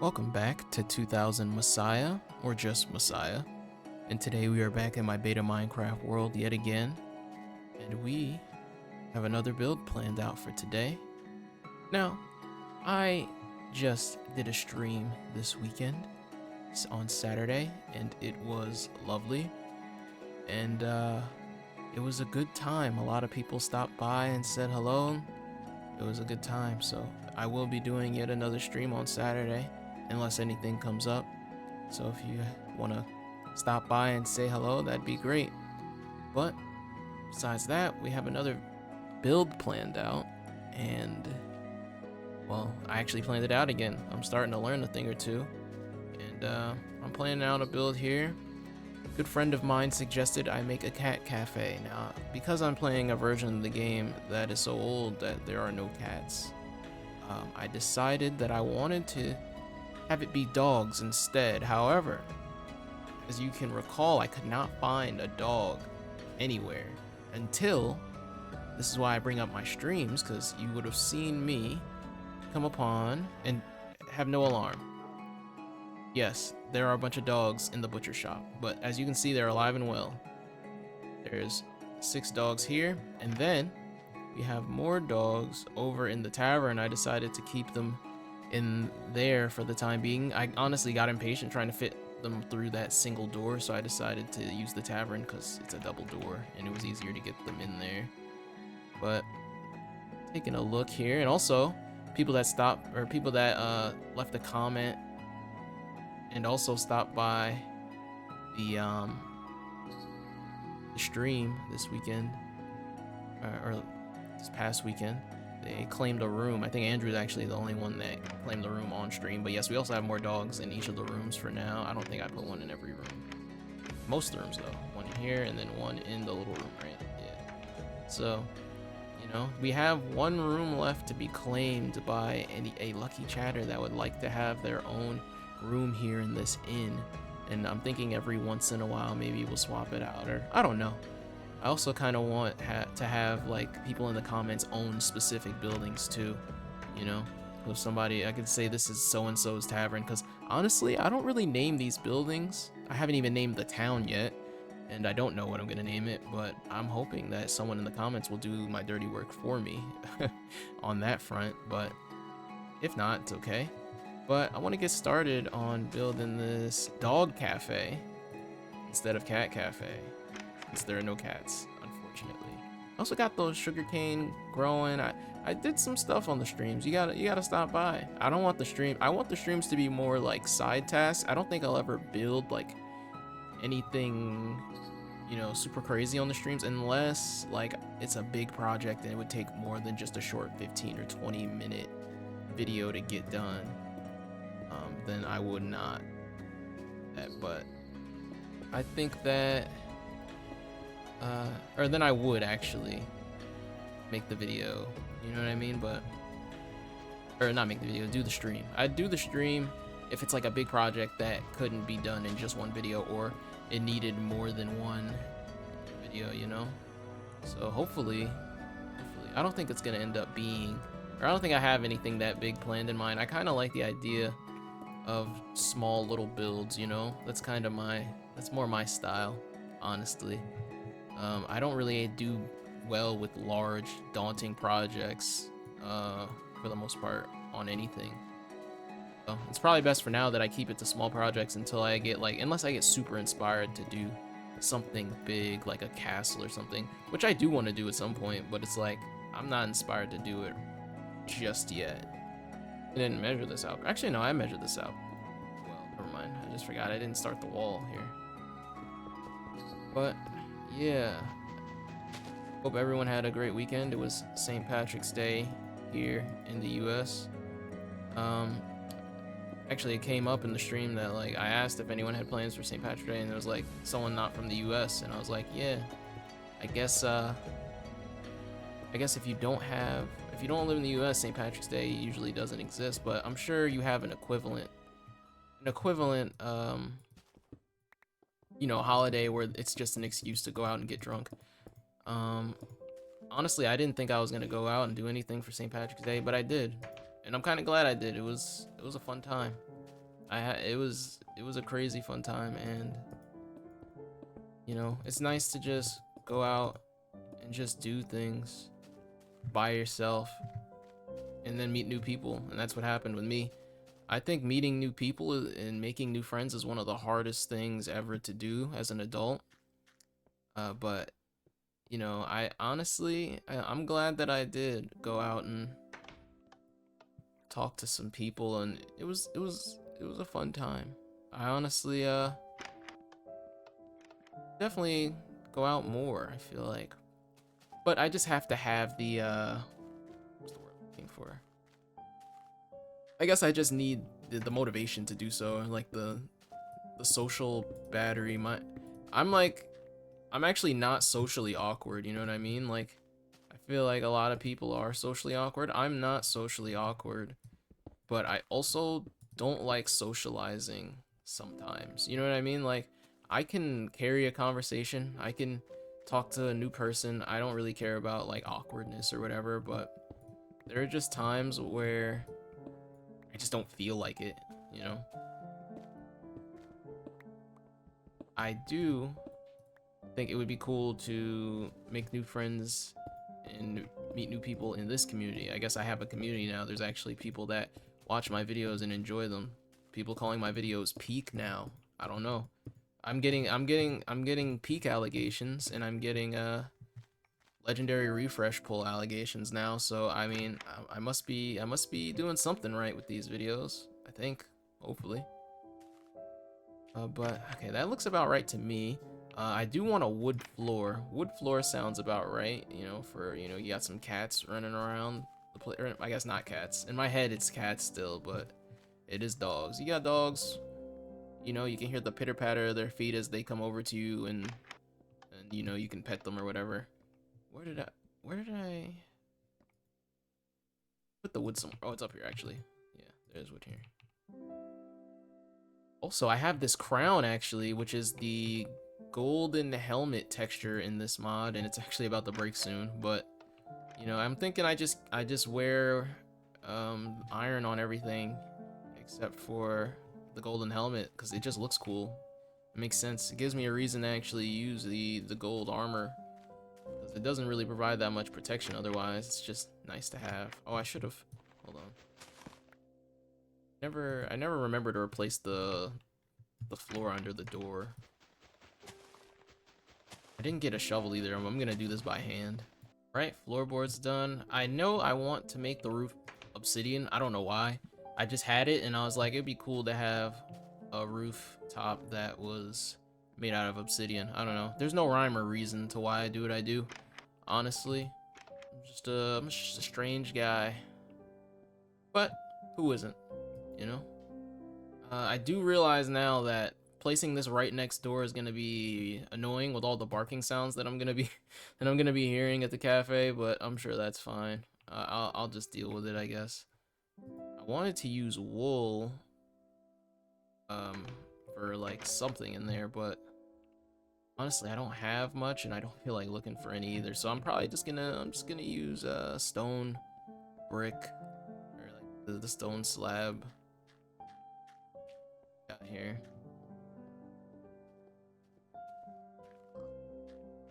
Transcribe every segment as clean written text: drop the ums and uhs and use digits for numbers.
Welcome back to 2000 Messiah, or just Messiah. And today we are back in my beta Minecraft world yet again. And we have another build planned out for today. Now, I just did a stream this weekend on Saturday, and it was lovely. And it was a good time. A lot of people stopped by and said hello. It was a good time, so I will be doing yet another stream on Saturday, unless anything comes up. So if you want to stop by and say hello, that'd be great. But besides that, we have another build planned out, and well, I actually planned it out again. I'm starting to learn a thing or two, and I'm planning out a build here. A good friend of mine suggested I make a cat cafe. Now, because I'm playing a version of the game that is so old that there are no cats, I decided that I wanted to have it be dogs instead. However, as you can recall, I could not find a dog anywhere until, this is why I bring up my streams, because you would have seen me come upon and have no alarm. Yes, there are a bunch of dogs in the butcher shop, but as you can see, they're alive and well. There's 6 dogs here, and then we have more dogs over in the tavern. I decided to keep them in there for the time being. I honestly got impatient trying to fit them through that single door, so I decided to use the tavern because it's a double door and it was easier to get them in there. But taking a look here, and also people that stopped, or people that left a comment and also stopped by the stream this weekend, or this past weekend. They claimed a room. I think Andrew's actually the only one that claimed the room on stream. But yes, we also have more dogs in each of the rooms for now. I don't think I put one in every room. Most rooms though. One in here and then one in the little room, right? Yeah. So, you know, we have one room left to be claimed by a lucky chatter that would like to have their own room here in this inn. And I'm thinking every once in a while maybe we'll swap it out, or I don't know. I also kind of want to have like people in the comments own specific buildings too, you know. If somebody, I could say this is so-and-so's tavern, because honestly I don't really name these buildings. I haven't even named the town yet, and I don't know what I'm gonna name it, but I'm hoping that someone in the comments will do my dirty work for me on that front. But if not, it's okay. But I want to get started on building this dog cafe instead of cat cafe, since there are no cats, unfortunately. I also got those sugarcane growing. I did some stuff on the streams. You gotta stop by. I don't want the stream. I want the streams to be more like side tasks. I don't think I'll ever build like anything, you know, super crazy on the streams, unless like it's a big project and it would take more than just a short 15 or 20-minute video to get done. Then I would not. But I think that. Or then I would actually make the video, you know what I mean? But, or not make the video, do the stream. I'd do the stream if it's like a big project that couldn't be done in just one video, or it needed more than one video, you know? So hopefully, I don't think it's gonna end up being, or I don't think I have anything that big planned in mind. I kind of like the idea of small little builds, you know? That's kind of that's more my style, honestly. I don't really do well with large, daunting projects, for the most part, on anything. So it's probably best for now that I keep it to small projects until I get unless I get super inspired to do something big, like a castle or something, which I do want to do at some point, but it's like, I'm not inspired to do it just yet. I didn't measure this out. Actually, no, I measured this out. Well, never mind. I just forgot I didn't start the wall here. But yeah, hope everyone had a great weekend. It was St. Patrick's Day here in the US. Actually, it came up in the stream that like I asked if anyone had plans for St. Patrick's Day, and there was like someone not from the US, and I was like, yeah, I guess if you don't live in the US, St. Patrick's Day usually doesn't exist, but I'm sure you have an equivalent you know, holiday where it's just an excuse to go out and get drunk. Honestly, I didn't think I was gonna go out and do anything for St. Patrick's Day, but I did, and I'm kind of glad I did. It was a fun time. it was a crazy fun time, and you know, it's nice to just go out and just do things by yourself and then meet new people, and that's what happened with me. I think meeting new people and making new friends is one of the hardest things ever to do as an adult. But you know, I'm glad that I did go out and talk to some people, and it was a fun time. I honestly definitely go out more, I feel like. But I just have to have the what's the word I'm looking for? I guess I just need the motivation to do so, like the social battery. I'm like I'm actually not socially awkward, you know what I mean? Like I feel like a lot of people are socially awkward. I'm not socially awkward, but I also don't like socializing sometimes. You know what I mean? Like I can carry a conversation. I can talk to a new person. I don't really care about like awkwardness or whatever, but there are just times where I just don't feel like it, you know? I do think it would be cool to make new friends and meet new people in this community. I guess I have a community now. There's actually people that watch my videos and enjoy them. People calling my videos peak now. I don't know. I'm getting peak allegations, and I'm getting legendary refresh pull allegations now. So I mean, I must be doing something right with these videos, I think, hopefully. But okay, that looks about right to me. I do want a wood floor. Wood floor sounds about right, you know, for, you know, you got some cats running around the place. I guess not cats. In my head, it's cats still, but it is dogs. You got dogs, you know, you can hear the pitter patter of their feet as they come over to you, and you know, you can pet them or whatever. Where did I put the wood somewhere? Oh, it's up here actually. Yeah, there's wood here. Also, I have this crown actually, which is the golden helmet texture in this mod, and it's actually about to break soon. But you know, I'm thinking I just wear iron on everything except for the golden helmet because it just looks cool. It makes sense. It gives me a reason to actually use the gold armor because it doesn't really provide that much protection otherwise. It's just nice to have. Oh, I should have. Hold on. I never remember to replace the floor under the door. I didn't get a shovel either. I'm gonna do this by hand. Right, floorboard's done. I know I want to make the roof obsidian. I don't know why. I just had it and I was like, it'd be cool to have a roof top that was made out of obsidian. I don't know. There's no rhyme or reason to why I do what I do. Honestly, I'm just a strange guy. But who isn't, you know? I do realize now that placing this right next door is gonna be annoying with all the barking sounds that I'm gonna be hearing at the cafe, but I'm sure that's fine. I'll just deal with it, I guess. I wanted to use wool for like something in there, but honestly I don't have much and I don't feel like looking for any either. So I'm probably just gonna use stone brick, or like the stone slab got here.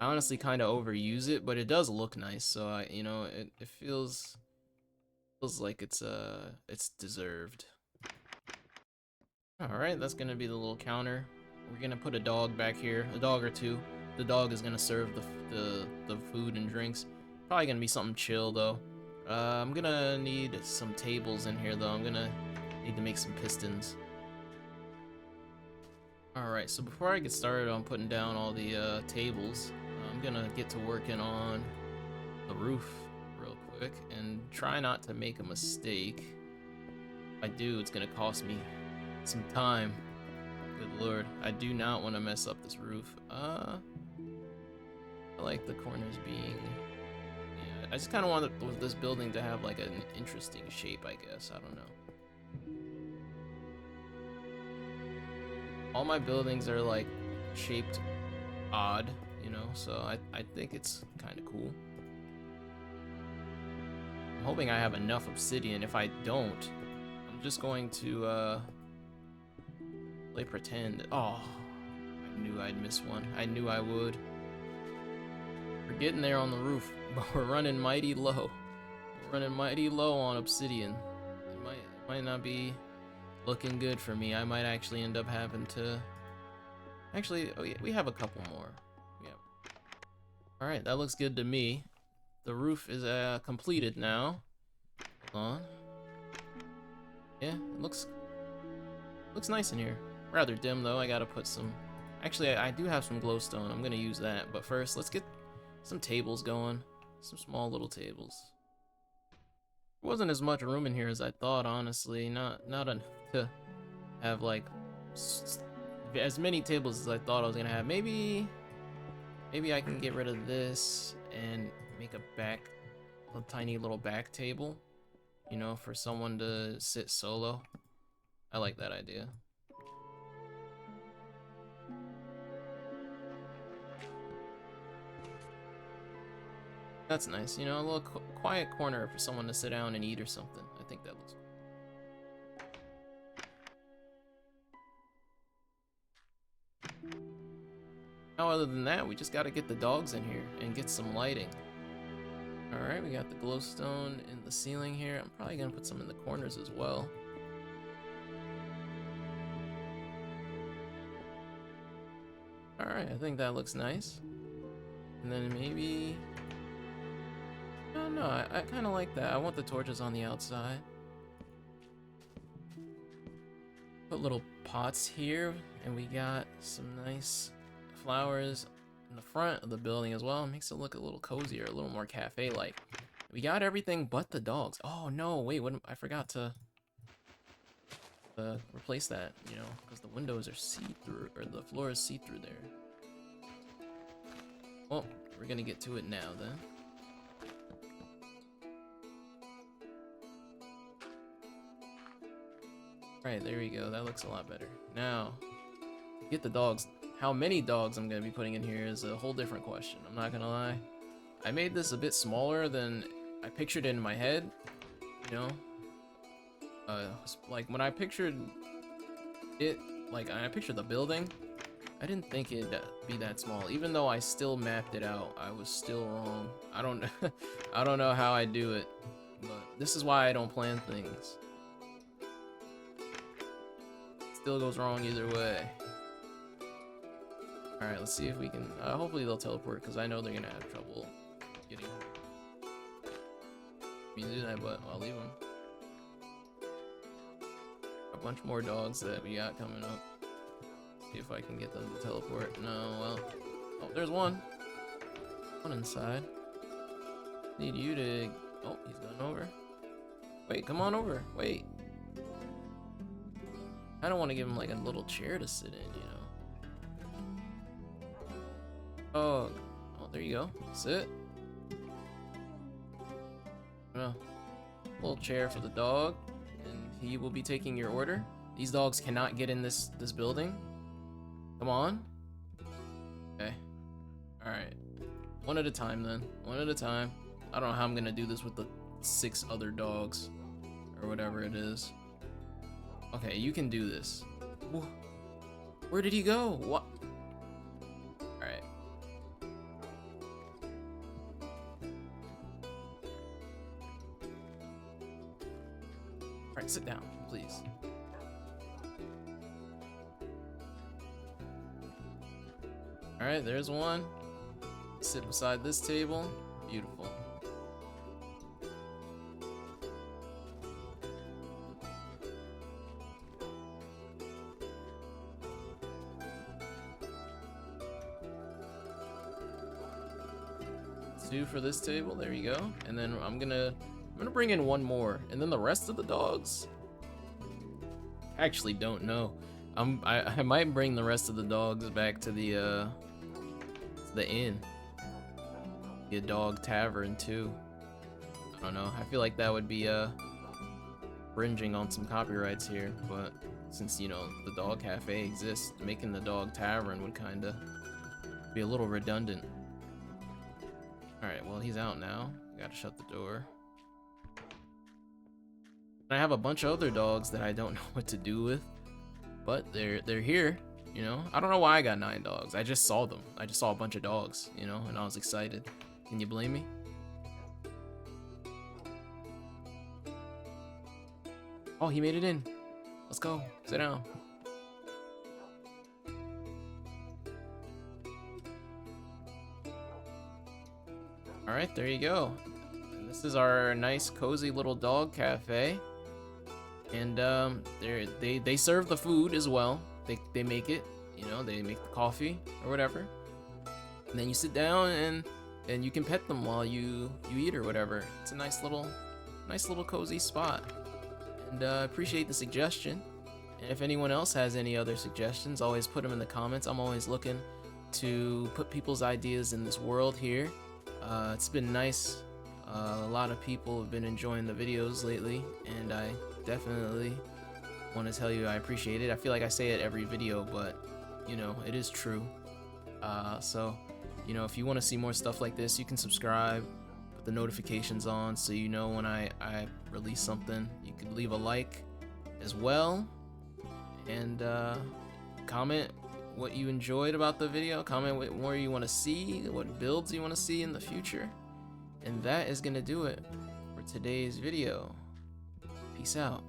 I honestly kind of overuse it, but it does look nice, so you know, it feels like it's deserved. All right, that's gonna be the little counter. We're gonna put a dog back here, a dog or two. The dog is gonna serve the food and drinks. Probably gonna be something chill though. I'm gonna need some tables in here though. I'm gonna need to make some pistons. All right, so before I get started on putting down all the tables, I'm gonna get to working on the roof real quick and try not to make a mistake. If I do, it's gonna cost me some time. Good lord, I do not want to mess up this roof. I like the corners being, yeah, I just kind of want this building to have like an interesting shape, I guess. I don't know. All my buildings are like shaped odd, you know, so I think it's kind of cool. I'm hoping I have enough obsidian. If I don't, I'm just going to Play pretend. Oh, I knew I'd miss one. I knew I would. We're getting there on the roof, but we're running mighty low. We're running mighty low on obsidian. It might not be looking good for me. I might actually end up having to... Actually, oh yeah, we have a couple more. Yeah. Alright, that looks good to me. The roof is completed now. Hold on. Yeah, it looks nice in here. Rather dim though. I gotta put some... Actually, I do have some glowstone. I'm gonna use that. But first, let's get some tables going. Some small little tables. There wasn't as much room in here as I thought, honestly. Not enough to have like as many tables as I thought I was gonna have. Maybe I can get rid of this and make a tiny little back table, you know, for someone to sit solo. I like that idea. That's nice, you know, a little quiet corner for someone to sit down and eat or something. I think that looks cool. Now, other than that, we just gotta get the dogs in here and get some lighting. Alright, we got the glowstone in the ceiling here. I'm probably gonna put some in the corners as well. Alright, I think that looks nice. And then maybe... I don't know, I kind of like that. I want the torches on the outside. Put little pots here, and we got some nice flowers in the front of the building as well. It makes it look a little cozier, a little more cafe-like. We got everything but the dogs. Oh no, wait, what? I forgot to replace that, you know, because the windows are see-through, or the floor is see-through there. Well, we're gonna get to it now then. Alright, there we go. That looks a lot better. Now, get the dogs. How many dogs I'm going to be putting in here is a whole different question. I'm not going to lie. I made this a bit smaller than I pictured it in my head. You know? Like, when I pictured it, like, I pictured the building, I didn't think it'd be that small. Even though I still mapped it out, I was still wrong. I don't know how I do it. But this is why I don't plan things. Still goes wrong either way. Alright, let's see if we can... hopefully they'll teleport, because I know they're going to have trouble getting... We can do that, but I'll leave them. A bunch more dogs that we got coming up. See if I can get them to teleport. No, well... Oh, there's one. One inside. Need you to... Oh, he's going over. Wait, come on over. Wait. I don't want to give him like a little chair to sit in, you know. Oh, there you go. Sit. Well, little chair for the dog, and he will be taking your order. These dogs cannot get in this building. Come on. Okay. All right. One at a time then. One at a time. I don't know how I'm gonna do this with the 6 other dogs, or whatever it is. Okay, you can do this. Where did he go? What? Alright. Alright, sit down, please. Alright, there's one. Sit beside this table. Beautiful. Two for this table, there you go. And then I'm gonna bring in one more, and then the rest of the dogs, I actually don't know. I might bring the rest of the dogs back to the inn, the dog tavern too. I don't know. I feel like that would be infringing on some copyrights here, but since, you know, the dog cafe exists, making the dog tavern would kind of be a little redundant. Alright, well, he's out now. Gotta shut the door. I have a bunch of other dogs that I don't know what to do with, but they're here. You know, I don't know why I got 9 dogs. I just saw them. I just saw a bunch of dogs, you know, and I was excited. Can you blame me? Oh, he made it in. Let's go. Sit down. All right, there you go. And this is our nice, cozy little dog cafe. And they serve the food as well. They make it, you know, they make the coffee or whatever. And then you sit down and you can pet them while you eat or whatever. It's a nice little cozy spot. And appreciate the suggestion. And if anyone else has any other suggestions, always put them in the comments. I'm always looking to put people's ideas in this world here. It's been nice. A lot of people have been enjoying the videos lately, and I definitely want to tell you I appreciate it. I feel like I say it every video, but you know, it is true. So, you know, if you want to see more stuff like this, you can subscribe, put the notifications on so you know when I release something. You can leave a like as well, and comment what you enjoyed about the video. Comment what more you want to see, what builds you want to see in the future. And that is gonna do it for today's video. Peace out.